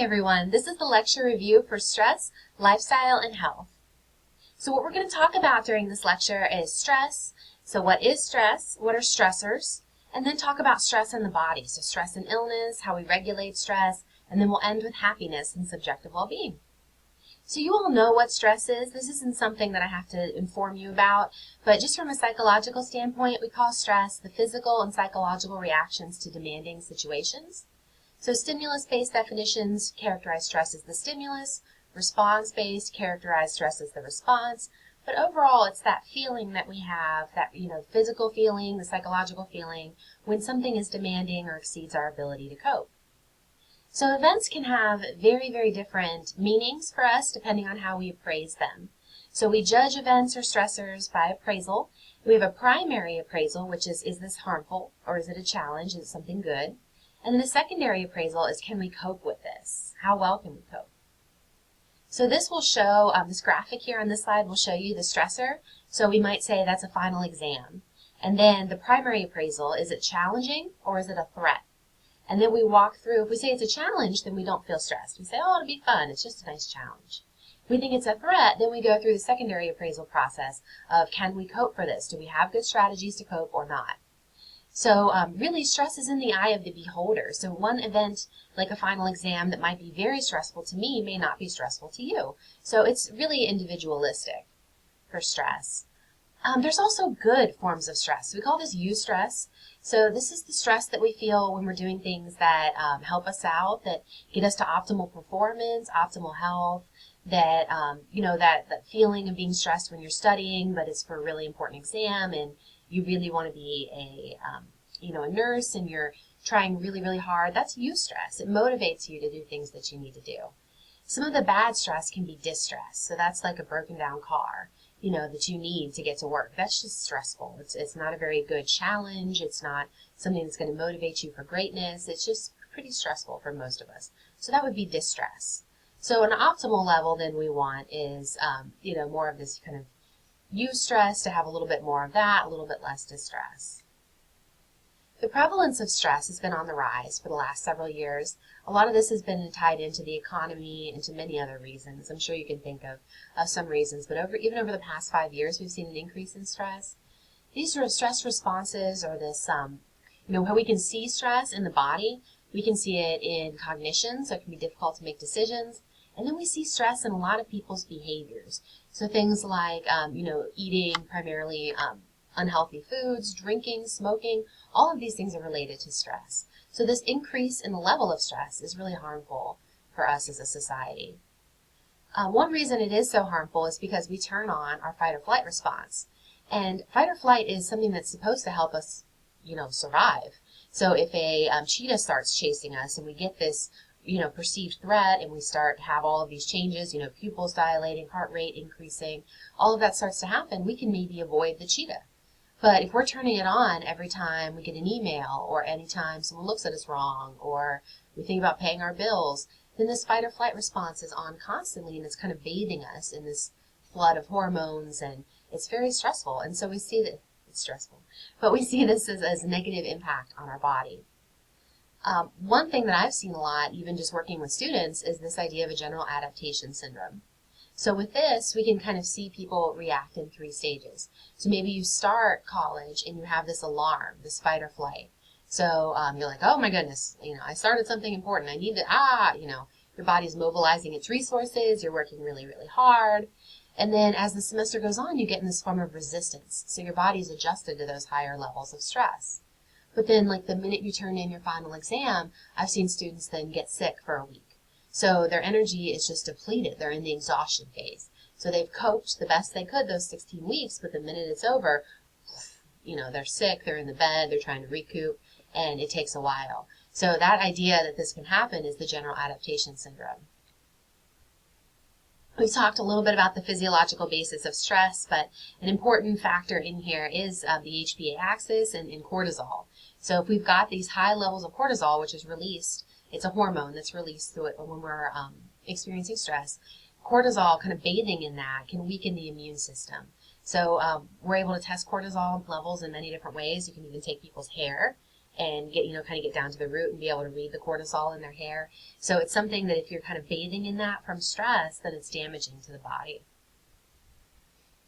everyone, this is the lecture review for stress, lifestyle, and health. So what we're going to talk about during this lecture is stress. So what is stress? What are stressors? And then talk about stress in the body. So stress and illness, how we regulate stress, and then we'll end with happiness and subjective well-being. So you all know what stress is. This isn't something that I have to inform you about, but just from a psychological standpoint, we call stress the physical and psychological reactions to demanding situations. So stimulus-based definitions characterize stress as the stimulus, response-based characterize stress as the response, but overall it's that feeling that we have, that physical feeling, the psychological feeling, when something is demanding or exceeds our ability to cope. So events can have very, very different meanings for us depending on how we appraise them. So we judge events or stressors by appraisal. We have a primary appraisal, which is this harmful or is it a challenge? Is it something good? And then the secondary appraisal is, can we cope with this? How well can we cope? So this will show, this graphic here on this slide will show you the stressor. So we might say that's a final exam. And then the primary appraisal, is it challenging or is it a threat? And then we walk through, if we say it's a challenge, then we don't feel stressed. We say, oh, it'll be fun, it's just a nice challenge. If we think it's a threat, then we go through the secondary appraisal process of, can we cope for this? Do we have good strategies to cope or not? So really stress is in the eye of the beholder. So one event like a final exam that might be very stressful to me may not be stressful to you. So it's really individualistic for stress. There's also good forms of stress. We call this eustress. So this is the stress that we feel when we're doing things that help us out, that get us to optimal performance, optimal health, that, that feeling of being stressed when you're studying, but it's for a really important exam and you really want to be a nurse and you're trying really, really hard. That's eustress. It motivates you to do things that you need to do. Some of the bad stress can be distress. So that's like a broken down car, that you need to get to work. That's just stressful. It's not a very good challenge. It's not something that's going to motivate you for greatness. It's just pretty stressful for most of us. So that would be distress. So an optimal level then we want is, more of this kind of eustress, to have a little bit more of that, a little bit less distress. The prevalence of stress has been on the rise for the last several years. A lot of this has been tied into the economy and to many other reasons. I'm sure you can think of some reasons, but even over the past 5 years, we've seen an increase in stress. These sort of stress responses are this, how we can see stress in the body. We can see it in cognition, so it can be difficult to make decisions. And then we see stress in a lot of people's behaviors. So things like, eating primarily unhealthy foods, drinking, smoking, all of these things are related to stress. So this increase in the level of stress is really harmful for us as a society. One reason it is so harmful is because we turn on our fight or flight response. And fight or flight is something that's supposed to help us, survive. So if a cheetah starts chasing us and we get this perceived threat and we start to have all of these changes, pupils dilating, heart rate increasing, all of that starts to happen, we can maybe avoid the cheetah. But if we're turning it on every time we get an email or anytime someone looks at us wrong or we think about paying our bills, then this fight or flight response is on constantly and it's kind of bathing us in this flood of hormones and it's very stressful. And so we see that it's stressful, but we see this as a negative impact on our body. One thing that I've seen a lot, even just working with students, is this idea of a general adaptation syndrome. So with this, we can kind of see people react in 3 stages. So maybe you start college and you have this alarm, this fight or flight. So you're like, oh my goodness, I started something important. I need to, your body's mobilizing its resources. You're working really, really hard. And then as the semester goes on, you get in this form of resistance. So your body's adjusted to those higher levels of stress. But then, like the minute you turn in your final exam, I've seen students then get sick for a week. So their energy is just depleted. They're in the exhaustion phase. So they've coped the best they could those 16 weeks, but the minute it's over, they're sick, they're in the bed, they're trying to recoup, and it takes a while. So that idea that this can happen is the general adaptation syndrome. We've talked a little bit about the physiological basis of stress, but an important factor in here is the HPA axis and cortisol. So if we've got these high levels of cortisol, which is released, it's a hormone that's released through it when we're experiencing stress, cortisol kind of bathing in that can weaken the immune system. So we're able to test cortisol levels in many different ways. You can even take people's hair and get, kind of get down to the root and be able to read the cortisol in their hair. So it's something that if you're kind of bathing in that from stress, then it's damaging to the body.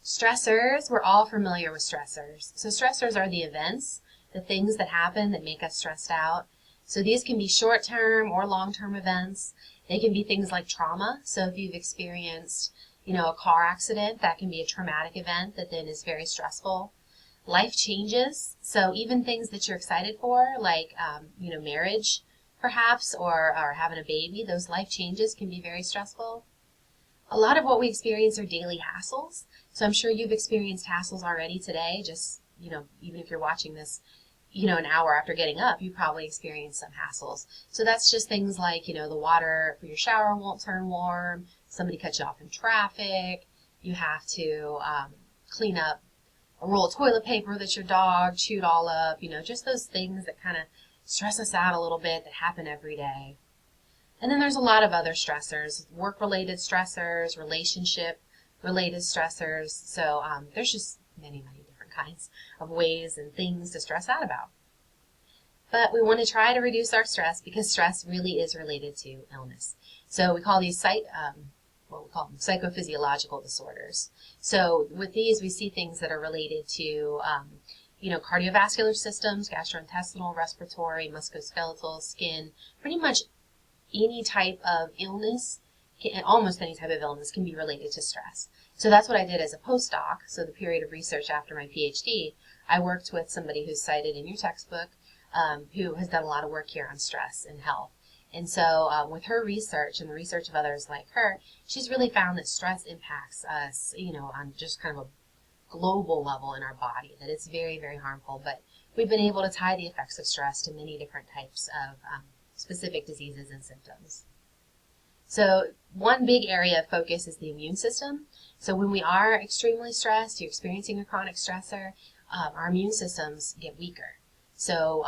Stressors, we're all familiar with stressors. So stressors are the events, the things that happen that make us stressed out. So these can be short-term or long-term events. They can be things like trauma. So if you've experienced, a car accident, that can be a traumatic event that then is very stressful. Life changes. So even things that you're excited for, like, marriage, perhaps, or having a baby, those life changes can be very stressful. A lot of what we experience are daily hassles. So I'm sure you've experienced hassles already today. Just, even if you're watching this, an hour after getting up, you probably experienced some hassles. So that's just things like, the water for your shower won't turn warm, somebody cuts you off in traffic, you have to clean up a roll of toilet paper that your dog chewed all up, just those things that kind of stress us out a little bit that happen every day. And then there's a lot of other stressors, work-related stressors, relationship-related stressors. So there's just many, many different kinds of ways and things to stress out about. But we want to try to reduce our stress because stress really is related to illness. So we call these psychophysiological disorders. So with these, we see things that are related to, cardiovascular systems, gastrointestinal, respiratory, musculoskeletal, skin, pretty much any type of illness, almost any type of illness can be related to stress. So that's what I did as a postdoc. So the period of research after my PhD, I worked with somebody who's cited in your textbook, who has done a lot of work here on stress and health. And so with her research and the research of others like her, she's really found that stress impacts us, on just kind of a global level in our body, that it's very, very harmful. But we've been able to tie the effects of stress to many different types of specific diseases and symptoms. So one big area of focus is the immune system. So when we are extremely stressed, you're experiencing a chronic stressor, our immune systems get weaker. So,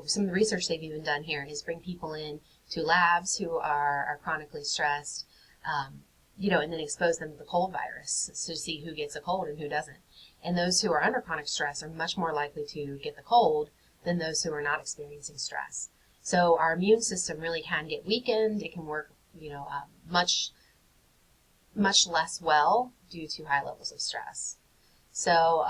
some of the research they've even done here is bring people in to labs who are chronically stressed, and then expose them to the cold virus to see who gets a cold and who doesn't. And those who are under chronic stress are much more likely to get the cold than those who are not experiencing stress. So our immune system really can get weakened. It can work, much less well due to high levels of stress. So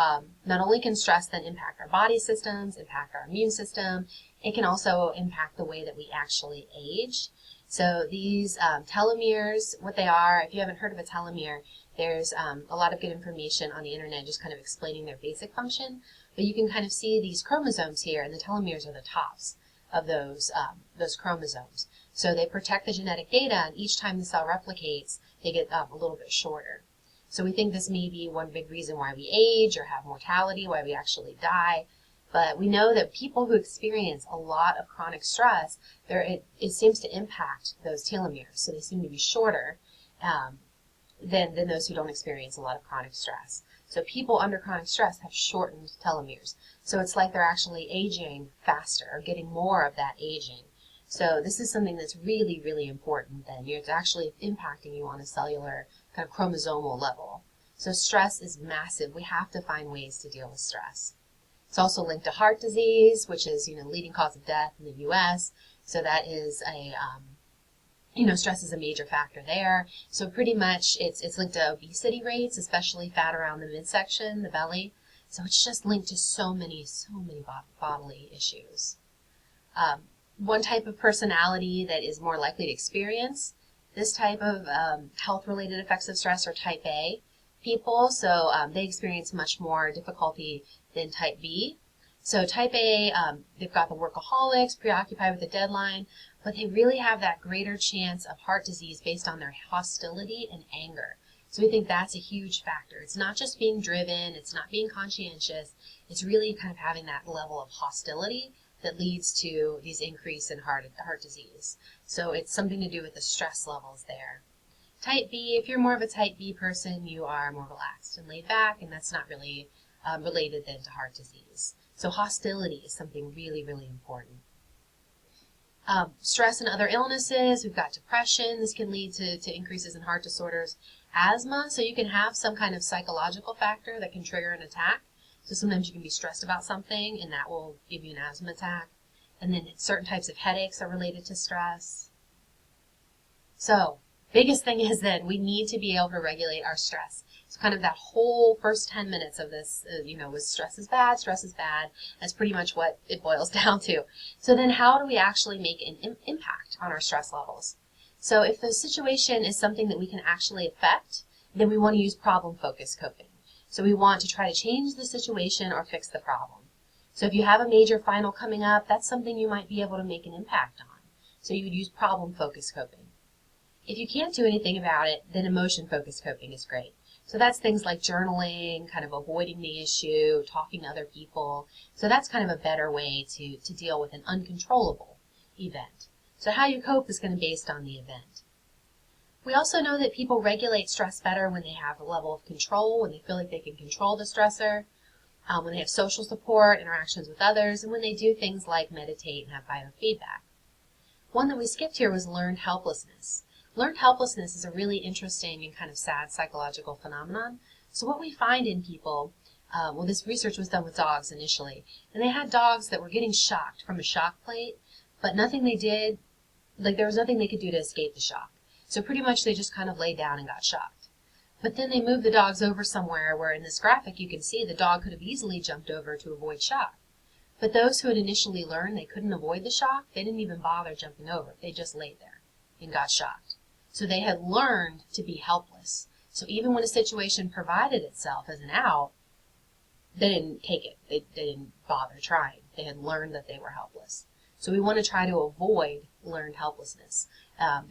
not only can stress then impact our body systems, impact our immune system, it can also impact the way that we actually age. So these telomeres, what they are, if you haven't heard of a telomere, there's a lot of good information on the internet just kind of explaining their basic function. But you can kind of see these chromosomes here, and the telomeres are the tops of those chromosomes. So they protect the genetic data, and each time the cell replicates, they get a little bit shorter. So we think this may be one big reason why we age or have mortality, why we actually die. But we know that people who experience a lot of chronic stress, it seems to impact those telomeres. So they seem to be shorter than those who don't experience a lot of chronic stress. So people under chronic stress have shortened telomeres. So it's like they're actually aging faster or getting more of that aging. So this is something that's really, really important then. It's actually impacting you on a cellular kind of chromosomal level. So stress is massive. We have to find ways to deal with stress. It's also linked to heart disease, which is, the leading cause of death in the U.S. So that is stress is a major factor there. So pretty much it's linked to obesity rates, especially fat around the midsection, the belly. So it's just linked to so many bodily issues. One type of personality that is more likely to experience this type of health-related effects of stress are type A people. So they experience much more difficulty than type B. So type A, they've got the workaholics, preoccupied with the deadline, but they really have that greater chance of heart disease based on their hostility and anger. So we think that's a huge factor. It's not just being driven, it's not being conscientious, it's really kind of having that level of hostility that leads to these increase in heart disease. So it's something to do with the stress levels there. Type B, if you're more of a type B person, you are more relaxed and laid back, and that's not really related then to heart disease. So hostility is something really, really important. Stress and other illnesses, we've got depression. This can lead to increases in heart disorders. Asthma, so you can have some kind of psychological factor that can trigger an attack. So sometimes you can be stressed about something and that will give you an asthma attack. And then certain types of headaches are related to stress. So biggest thing is that we need to be able to regulate our stress. So kind of that whole first 10 minutes of this, was stress is bad, stress is bad. That's pretty much what it boils down to. So then how do we actually make an impact on our stress levels? So if the situation is something that we can actually affect, then we want to use problem-focused coping. So we want to try to change the situation or fix the problem. So if you have a major final coming up, that's something you might be able to make an impact on. So you would use problem-focused coping. If you can't do anything about it, then emotion-focused coping is great. So that's things like journaling, kind of avoiding the issue, talking to other people. So that's kind of a better way to deal with an uncontrollable event. So how you cope is going to be based on the event. We also know that people regulate stress better when they have a level of control, when they feel like they can control the stressor, when they have social support, interactions with others, and when they do things like meditate and have biofeedback. One that we skipped here was learned helplessness. Learned helplessness is a really interesting and kind of sad psychological phenomenon. So what we find in people, this research was done with dogs initially, and they had dogs that were getting shocked from a shock plate, but nothing they did, there was nothing they could do to escape the shock. So pretty much they just kind of laid down and got shocked. But then they moved the dogs over somewhere where in this graphic you can see the dog could have easily jumped over to avoid shock. But those who had initially learned they couldn't avoid the shock, they didn't even bother jumping over. They just laid there and got shocked. So they had learned to be helpless. So even when a situation provided itself as an out, they didn't take it. They didn't bother trying. They had learned that they were helpless. So we want to try to avoid learned helplessness.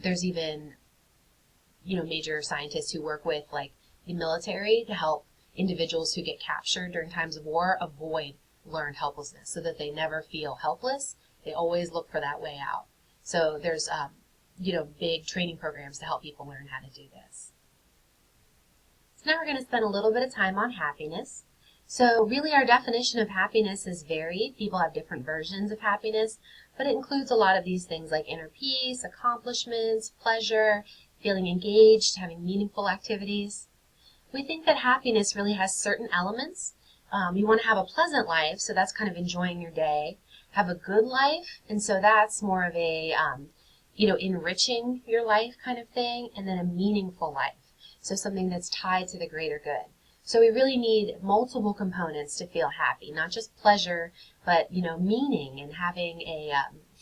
There's even major scientists who work with the military to help individuals who get captured during times of war avoid learned helplessness so that they never feel helpless. They always look for that way out. So there's big training programs to help people learn how to do this. So now we're going to spend a little bit of time on happiness. So really our definition of happiness is varied. People have different versions of happiness, but it includes a lot of these things like inner peace, accomplishments, pleasure, feeling engaged, having meaningful activities. We think that happiness really has certain elements. You want to have a pleasant life, so that's kind of enjoying your day. Have a good life, and so that's more of a, enriching your life kind of thing, and then a meaningful life. So something that's tied to the greater good. So we really need multiple components to feel happy, not just pleasure, but, meaning and having a,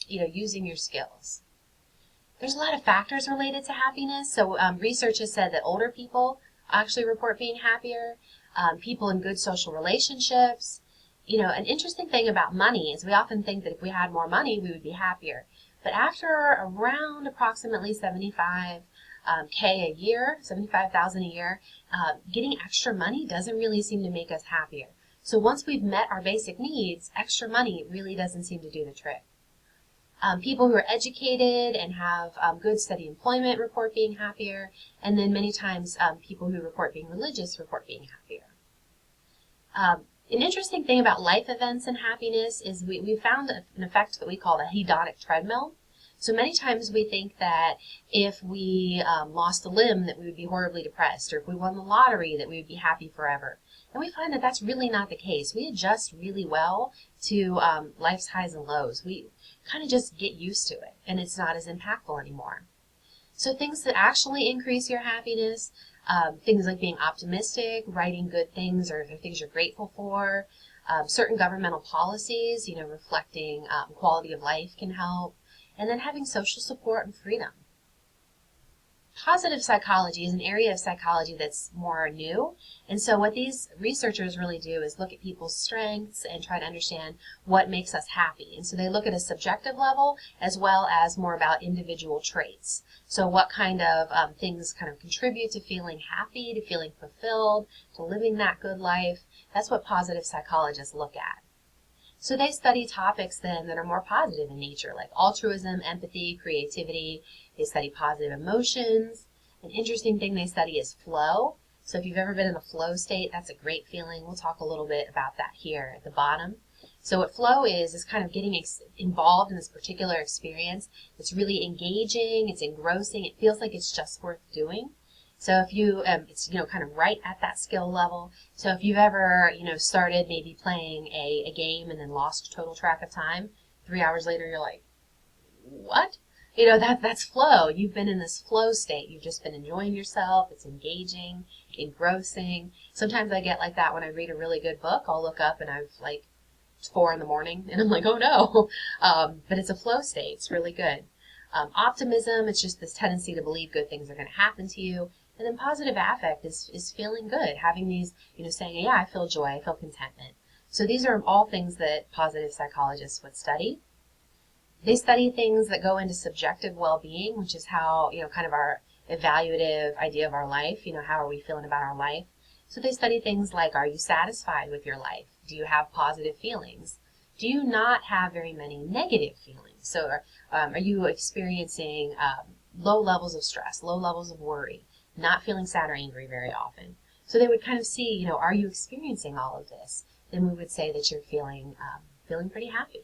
using your skills. There's a lot of factors related to happiness. So research has said that older people actually report being happier, people in good social relationships. An interesting thing about money is we often think that if we had more money, we would be happier. But after around approximately 75K a year, 75,000 a year, getting extra money doesn't really seem to make us happier. So once we've met our basic needs, extra money really doesn't seem to do the trick. People who are educated and have good steady employment report being happier, and then many times people who report being religious report being happier. An interesting thing about life events and happiness is we found an effect that we call the hedonic treadmill. So many times we think that if we lost a limb that we would be horribly depressed, or if we won the lottery that we would be happy forever. And we find that that's really not the case. We adjust really well to life's highs and lows. We kind of just get used to it, and it's not as impactful anymore. So things that actually increase your happiness, things like being optimistic, writing good things or things you're grateful for, certain governmental policies, reflecting quality of life can help, and then having social support and freedom. Positive psychology is an area of psychology that's more new, and so what these researchers really do is look at people's strengths and try to understand what makes us happy. And so they look at a subjective level as well as more about individual traits. So what kind of things kind of contribute to feeling happy, to feeling fulfilled, to living that good life. That's what positive psychologists look at. So they study topics then that are more positive in nature, like altruism, empathy, creativity. They study positive emotions. An interesting thing they study is flow. So if you've ever been in a flow state, that's a great feeling. We'll talk a little bit about that here at the bottom. So what flow is kind of getting involved in this particular experience. It's really engaging, it's engrossing, it feels like it's just worth doing. So if you, it's, kind of right at that skill level. So if you've ever, started maybe playing a game and then lost total track of time, 3 hours later you're like, what? That's flow. You've been in this flow state. You've just been enjoying yourself. It's engaging, engrossing. Sometimes I get like that when I read a really good book. I'll look up and I've it's 4 in the morning and I'm like, oh no. But it's a flow state. It's really good. Optimism, it's just this tendency to believe good things are going to happen to you. And then positive affect is feeling good, having these, saying, yeah, I feel joy, I feel contentment. So these are all things that positive psychologists would study. They study things that go into subjective well-being, which is how, kind of our evaluative idea of our life, how are we feeling about our life. So they study things like, are you satisfied with your life? Do you have positive feelings? Do you not have very many negative feelings? So are you experiencing low levels of stress, low levels of worry, not feeling sad or angry very often? So they would kind of see, are you experiencing all of this? Then we would say that you're feeling pretty happy.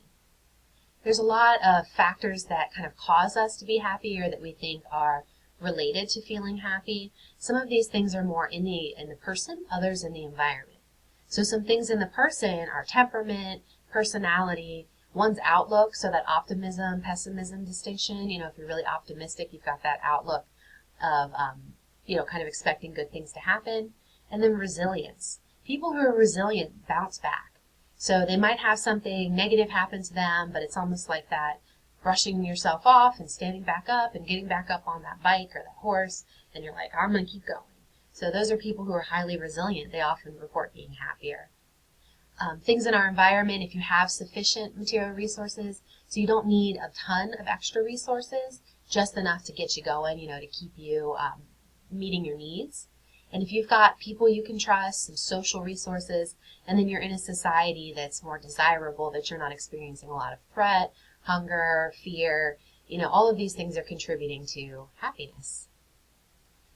There's a lot of factors that kind of cause us to be happy or that we think are related to feeling happy. Some of these things are more in the person, others in the environment. So some things in the person are temperament, personality, one's outlook, so that optimism, pessimism distinction. If you're really optimistic, you've got that outlook of, kind of expecting good things to happen. And then resilience. People who are resilient bounce back. So they might have something negative happen to them, but it's almost like that brushing yourself off and standing back up and getting back up on that bike or that horse, and you're like, I'm going to keep going. So those are people who are highly resilient. They often report being happier. Things in our environment, if you have sufficient material resources, so you don't need a ton of extra resources, just enough to get you going, to keep you meeting your needs. And if you've got people you can trust, some social resources, and then you're in a society that's more desirable, that you're not experiencing a lot of threat, hunger, fear, all of these things are contributing to happiness.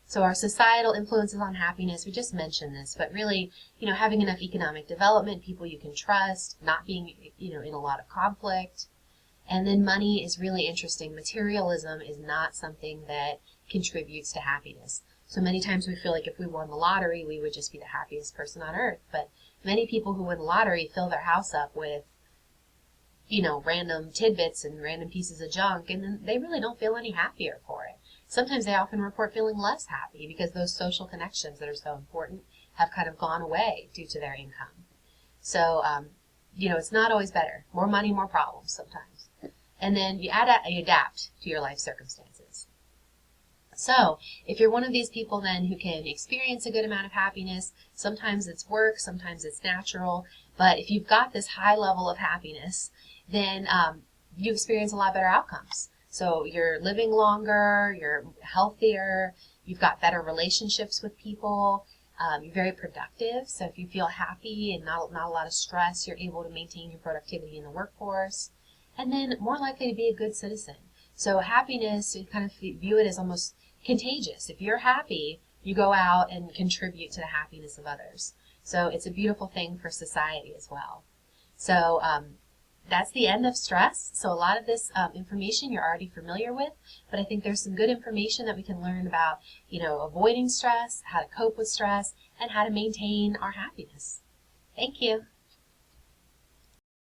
So our societal influences on happiness, we just mentioned this, but really, having enough economic development, people you can trust, not being, in a lot of conflict. And then money is really interesting. Materialism is not something that contributes to happiness. So many times we feel like if we won the lottery, we would just be the happiest person on earth. But many people who win the lottery fill their house up with, random tidbits and random pieces of junk, and then they really don't feel any happier for it. Sometimes they often report feeling less happy because those social connections that are so important have kind of gone away due to their income. So, it's not always better. More money, more problems sometimes. And then you adapt to your life circumstances. So, if you're one of these people then who can experience a good amount of happiness, sometimes it's work, sometimes it's natural, but if you've got this high level of happiness, then you experience a lot better outcomes. So you're living longer, you're healthier, you've got better relationships with people, you're very productive. So if you feel happy and not a lot of stress, you're able to maintain your productivity in the workforce, and then more likely to be a good citizen. So happiness, you kind of view it as almost contagious. If you're happy, you go out and contribute to the happiness of others. So it's a beautiful thing for society as well. So that's the end of stress. So a lot of this information you're already familiar with, but I think there's some good information that we can learn about, avoiding stress, how to cope with stress, and how to maintain our happiness. Thank you.